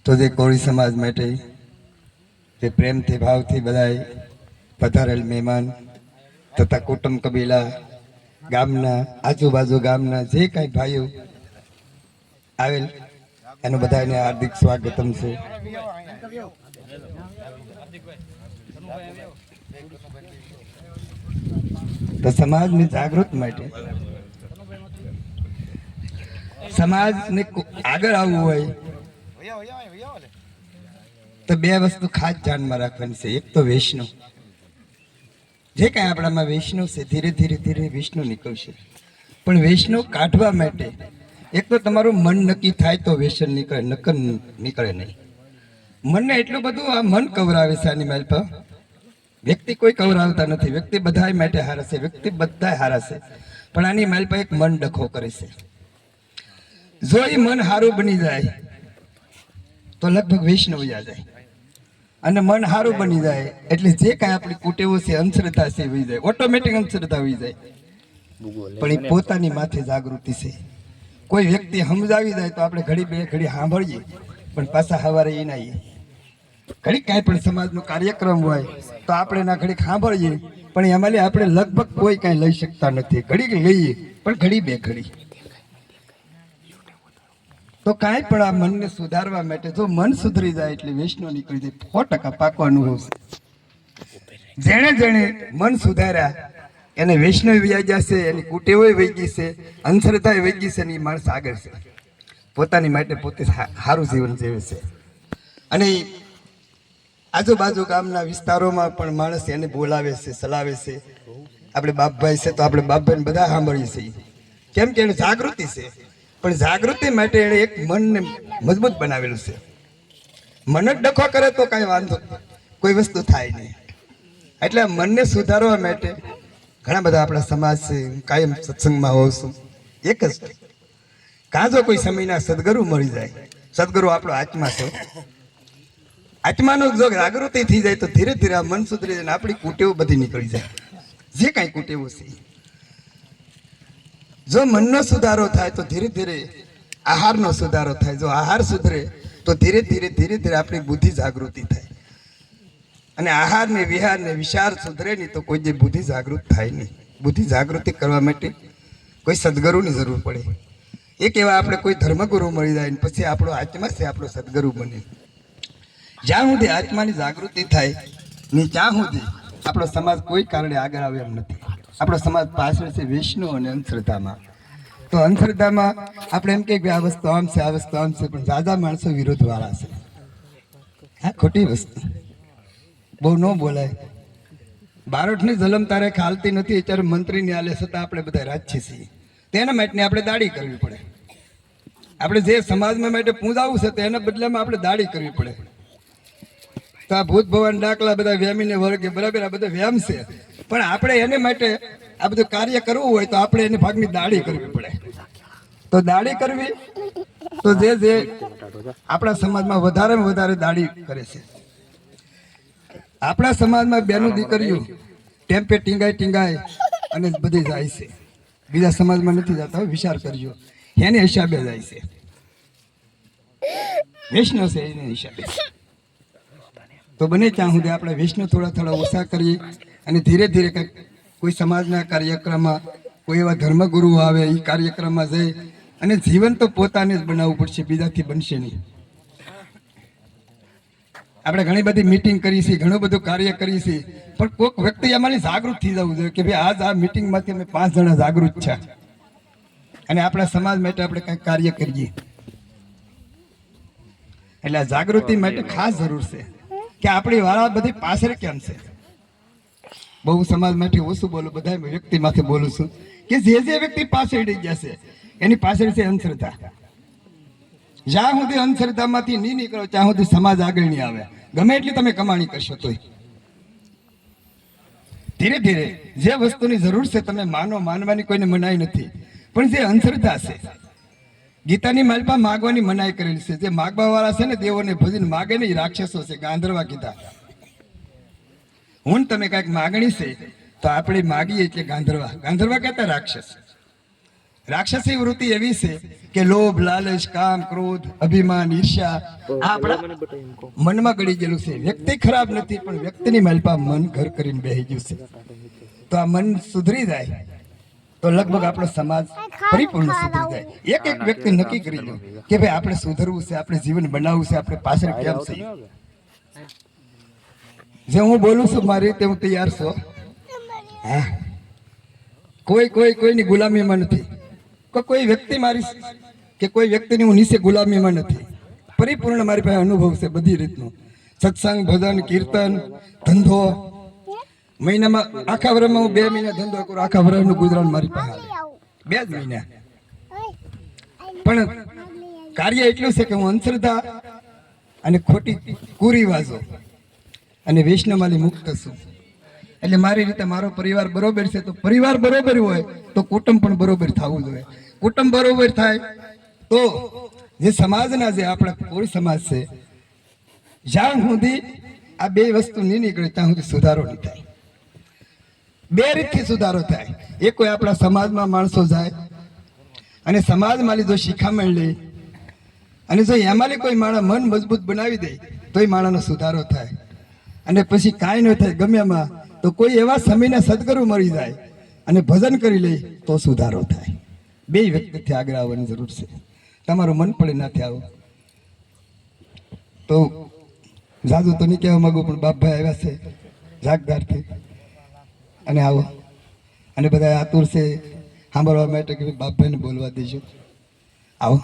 તો જે કોળી સમાજ માટે તે પ્રેમથી ભાવથી બધાય પધારેલ મહેમાન તથા કુટુંબ કબીલા ગામના આજુબાજુ ગામના જે કાંઈ ભાઈઓ આવેલ એનું બધાને હાર્દિક સ્વાગતમ છે. તો સમાજની જાગૃત માટે સમાજને આગળ આવવું હોય તો બે વસ્તુ ખાસ ધ્યાનમાં રાખવાની છે. એક તો વૈષ્ણવ, જે કાંઈ આપણામાં વૈષ્ણવ છે ધીરે ધીરે ધીરે વિષ્ણુ નીકળશે. પણ વૈષ્ણવ કાઢવા માટે એક તો તમારું મન નક્કી થાય તો વ્યસન નીકળે, નકર નીકળે નહીં. મનને એટલું બધું આ મન કવરાવે છે આની માલ પર. વ્યક્તિ કોઈ કવરાવતા નથી, વ્યક્તિ બધા માટે હારા છે, વ્યક્તિ બધા હારા છે, પણ આની માલ પર એક મન ડખો કરે છે. જો એ મન હારું બની જાય તો લગભગ વૈષ્ણવ જાય, અને મન હારું બની જાય એટલે જે કાંઈ આપણી કુટેવો છે, અંધશ્રદ્ધા છે વહી જાય, ઓટોમેટિક અંધશ્રદ્ધા વહી જાય. પણ એ પોતાની માથે જાગૃતિ છે. કોઈ વ્યક્તિ સમજાવી જાય તો આપણે ઘડી બે ઘડી સાંભળીએ, પણ પાછા સવારે એ ના ઘડી કાંઈ પણ સમાજનો કાર્યક્રમ હોય તો આપણે ના ઘડી સાંભળીએ, પણ એમાં આપણે લગભગ કોઈ કાંઈ લઈ શકતા નથી. ઘડી લઈએ પણ ઘડી બે ઘડી. તો કાંઈ પણ આ મનને સુધારવા માટે જો મન સુધરી જાય એટલે વૈષ્ણવ નીકળી જાય. 100% પાકો અનુભવ છે. જેણે જેણે મન સુધાર્યા એને વૈષ્ણવ વ્યાજ છે, એની કુટેવો વહી ગઈ છે, અંધશ્રદ્ધા વહી ગઈ છે, અને એ માણસ આગળ છે, પોતાની માટે પોતે સારું જીવન જીવે છે. અને આજુબાજુ ગામના વિસ્તારોમાં પણ માણસ એને બોલાવે છે, ચલાવે છે. આપણે બાપભાઈ છે તો આપણે બાપભાઈને બધા સાંભળીએ છીએ, કેમ કે એને જાગૃતિ છે. પણ જાગૃતિ માટે એણે એક મનને મજબૂત બનાવેલું છે. મન જ ડખો કરે તો કાંઈ વાંધો, કોઈ વસ્તુ થાય નહીં. એટલે મનને સુધારવા માટે ઘણા બધા આપણા સમાજ છે. કાયમ સત્સંગમાં હોઉં છું. એક જ કાં જો કોઈ સમયના સદગુરુ મળી જાય, સદગુરુ આપણો આત્મા છે. આત્માનો જો જાગૃતિ થઈ જાય તો ધીરે ધીરે આ મન સુધરી જાય, આપણી કુટેવો બધી નીકળી જાય, જે કાંઈ કુટેવો છે. જો મનનો સુધારો થાય તો ધીરે ધીરે આહારનો સુધારો થાય. જો આહાર સુધરે તો ધીરે ધીરે ધીરે ધીરે આપણી બુદ્ધિ જાગૃતિ થાય. અને આહાર ને વિહાર ને વિચાર સુધરે નહીં તો કોઈ જે બુદ્ધિ જાગૃત થાય નહીં. બુદ્ધિ જાગૃતિ કરવા માટે કોઈ સદગુરુની જરૂર પડે. એક એવા આપણે કોઈ ધર્મગુરુ મળી જાય પછી આપણો આત્મા છે આપણો સદગુરુ બને. જ્યાં સુધી આત્માની જાગૃતિ થાય ને ત્યાં સુધી આપણો સમાજ કોઈ કારણે આગળ આવે એમ નથી. આપણો સમાજ પાછળ છે વૈષ્ણવ અને અંધશ્રદ્ધામાં. તો અંધશ્રદ્ધામાં આપણે એમ કે આ વસ્તુ આમ છે, આ વસ્તુ આમ છે, પણ દાદા માણસો વિરોધ વાળા છે. હા, ખોટી વસ્તુ બહુ ન બોલાય. બારોટની જલમ તારે ખાલતી નથી, અત્યારે મંત્રીની આલે છતાં આપણે બધા રાજ્ય છીએ. તેના માટે આપણે દાડી કરવી પડે. આપણે જે સમાજમાં માટે પૂજાવું છે તેના બદલામાં આપણે દાડી કરવી પડે. તો આ ભૂત ભગવાન ડાકલા બધા વ્યામીને વર્ગે બરાબર આ બધા વ્યામ છે, પણ આપણે એને માટે આ બધું કાર્ય કરવું હોય તો આપણે એને ભાગની દાડી કરવી પડે. તો દાડી કરવી તો જે જે આપણા સમાજમાં વધારેમાં વધારે દાડી કરે છે. આપણા સમાજમાં બેનું દીકરીઓ ટેમ્પે ટીંગાય અને બધી જાય છે. બીજા સમાજમાં નથી જતા, વિચાર કરજો. એને હિસાબે જાય છે, વૈષ્ણવ છે એને હિસાબે. તો બને ત્યાં સુધી આપણે વૈષ્ણવ થોડા થોડા ઓછા કરીએ અને ધીરે ધીરે કંઈક કોઈ સમાજના કાર્યક્રમમાં કોઈ એવા ધર્મગુરુ આવે એ કાર્યક્રમમાં જઈ અને જીવન તો પોતાને જ બનાવવું પડશે, બીજાથી બનશે નહીં. આપણે ઘણી બધી મીટિંગ કરી છે, ઘણું બધું કાર્ય કરી છે, પણ કોઈક વ્યક્તિ અમારી જાગૃત થઈ જવું જોઈએ કે ભાઈ આજ આ મીટિંગમાંથી અમે 5 જણા જાગૃત છે અને આપણા સમાજ માટે આપણે કંઈક કાર્ય કરીએ. એટલે આ જાગૃતિ માટે ખાસ જરૂર છે કે આપણી વાળા બધી પાછળ કેમ છે. બહુ સમાજ માટે ઓછું બોલું, બધા વ્યક્તિ માથે બોલું છું કે જે વ્યક્તિ પાછળ ગયા છે એની પાછળ છે અંધશ્રદ્ધા. જ્યાં સુધી અંધશ્રદ્ધામાંથી નહીં નીકળો ત્યાં સુધી સમાજ આગળ નહીં આવે. ગમે એટલી તમે કમાણી કરશો તોય ધીરે ધીરે જે વસ્તુની જરૂર છે તમે માનો, માનવાની કોઈને મનાઈ નથી, પણ જે અંધશ્રદ્ધા છે ગીતાની માલપા માગવાની મનાઈ કરેલી છે. જે માગવા વાળા છે ને દેવોને ભજીને માગે ને એ રાક્ષસો છે, ગાંધર્વા કીધા. હું તમે કાંઈક માગણી છે તો આપણે માગીએ એટલે ગાંધર્વા કહેતા રાક્ષસ. રાક્ષસી વૃત્તિ એવી છે કે લોભ, લાલચ, કામ, ક્રોધ, અભિમાન, ઈર્ષ્યા આ આપણા મનમાં ગળી ગયેલું છે. વ્યક્તિ ખરાબ નથી, પણ વ્યક્તિની માલપા મન ઘર કરીને બેહી ગયું છે. તો આ મન સુધરી જાય તો લગભગ આપણો સમાજ પરિપૂર્ણ સુધરી જાય. એક એક વ્યક્તિ નક્કી કરી લો કે ભાઈ આપણે સુધરવું છે, આપણે જીવન બનાવવું છે, આપણે પાછળ કેમ છે. જે હું બોલું છું મારી રીતે હું તૈયાર છું. હા, કોઈની ગુલામીમાં નથી. કોઈ વ્યક્તિ મારી કે કોઈ વ્યક્તિની હું નીચે ગુલામીમાં નથી. પરિપૂર્ણ મારી પાસે અનુભવ છે બધી રીતનો. સત્સંગ, ભજન, કીર્તન, ધંધો. મહિનામાં આખા વર્ષમાં હું 2 મહિના ધંધો કરું. આખા વર્ષનું ગુજરાન મારી પાસે આવે 2 જ મહિના. પણ કાર્ય એટલું છે કે હું અંધશ્રદ્ધા અને ખોટી કુરિવાજો અને વૈષ્ણવમાંથી મુક્ત છું. એટલે મારી રીતે મારો પરિવાર બરોબર છે. તો પરિવાર બરોબર હોય તો કુટુંબ પણ બરોબર થવું જોઈએ. કુટુંબ બરોબર થાય તો જે સમાજના જે આપણા કોળી સમાજ છે, જ્યાં સુધી આ 2 વસ્તુ નહીં નીકળે ત્યાં સુધી સુધારો નહીં થાય. 2 રીતથી સુધારો થાય. એક કોઈ આપણા સમાજમાં માણસો જાય અને સમાજમાં જો શિખામણ લે અને જો એમાં કોઈ માણસ મન મજબૂત બનાવી દે તો એ માણસનો સુધારો થાય. અને પછી કાંઈ ન થાય ગમે એમાં તો કોઈ એવા સમયના સદગુરુ મળી જાય અને ભજન કરી લે તો સુધારો થાય. 2 વ્યક્તિથી આગળ આવવાની જરૂર છે. તમારું મન પડે નથી આવું તો જાદુ તો નહીં કહેવા માંગુ, પણ બાપભાઈ આવ્યા છે જાગદારથી અને આવો અને બધા આતુર છે સાંભળવા માટે કે બાપભાઈને બોલવા દેજો. આવો